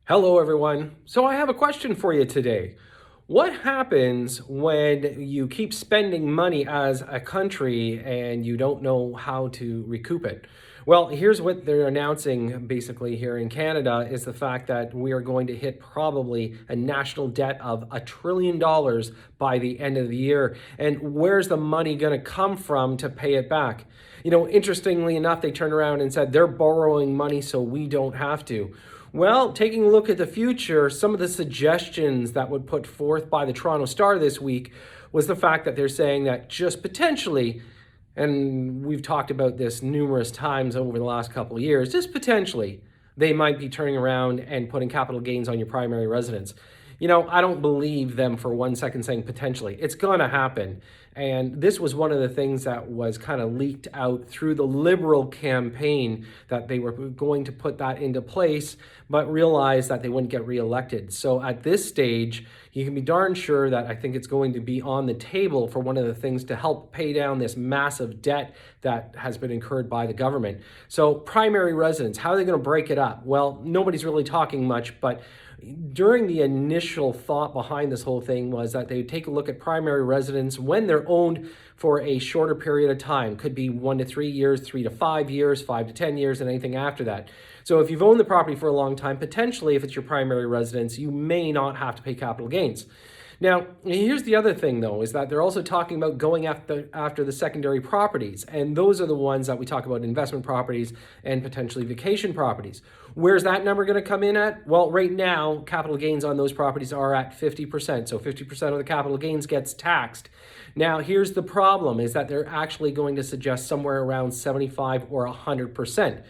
Hello, everyone. So I have a question for you today. What happens when you keep spending money as a country and you don't know how to recoup it? Well, here's what they're announcing basically here in Canada is the fact that we are going to hit probably a national debt of $1 trillion by the end of the year. And where's the money going to come from to pay it back? Interestingly enough, they turned around and said they're borrowing money so we don't have to. Well, taking a look at the future, some of the suggestions that were put forth by the Toronto Star this week was the fact that they're saying that just potentially, and we've talked about this numerous times over the last couple of years, just potentially, they might be turning around and putting capital gains on your primary residence. I don't believe them for 1 second saying potentially. It's going to happen. And this was one of the things that was kind of leaked out through the Liberal campaign that they were going to put that into place, but realized that they wouldn't get reelected. So at this stage, you can be darn sure that I think it's going to be on the table for one of the things to help pay down this massive debt that has been incurred by the government. So primary residence, how are they going to break it up? Well, nobody's really talking much, but during the initial thought behind this whole thing was that they would take a look at primary residence when they're owned for a shorter period of time. Could be 1 to 3 years, 3 to 5 years, 5 to 10 years, and anything after that. So if you've owned the property for a long time, potentially if it's your primary residence, you may not have to pay capital gains. Now, here's the other thing, though, is that they're also talking about going after the secondary properties. And those are the ones that we talk about, investment properties and potentially vacation properties. Where's that number going to come in at? Well, right now, capital gains on those properties are at 50%. So 50% of the capital gains gets taxed. Now, here's the problem, is that they're actually going to suggest somewhere around 75 or 100%.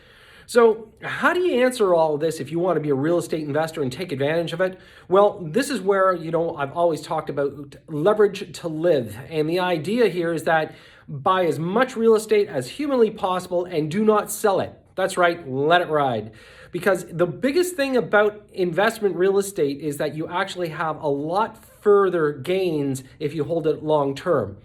So how do you answer all of this if you want to be a real estate investor and take advantage of it? Well, this is where, I've always talked about leverage to live. And the idea here is that buy as much real estate as humanly possible and do not sell it. That's right, let it ride. Because the biggest thing about investment real estate is that you actually have a lot further gains if you hold it long term.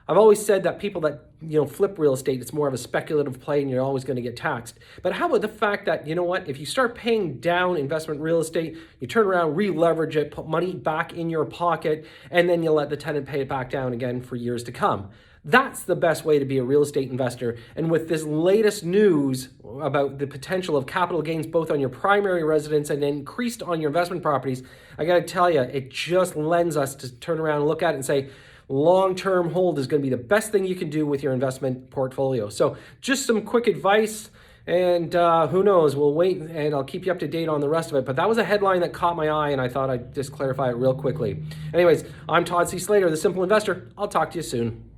I've always said that people that, flip real estate, it's more of a speculative play and you're always going to get taxed. But how about the fact that, if you start paying down investment real estate, you turn around, re-leverage it, put money back in your pocket, and then you let the tenant pay it back down again for years to come. That's the best way to be a real estate investor. And with this latest news about the potential of capital gains both on your primary residence and increased on your investment properties, I got to tell you, it just lends us to turn around and look at it and say, long-term hold is going to be the best thing you can do with your investment portfolio. So just some quick advice, and who knows, we'll wait and I'll keep you up to date on the rest of it. But that was a headline that caught my eye and I thought I'd just clarify it real quickly. Anyways, I'm Todd C. Slater, The Simple Investor. I'll talk to you soon.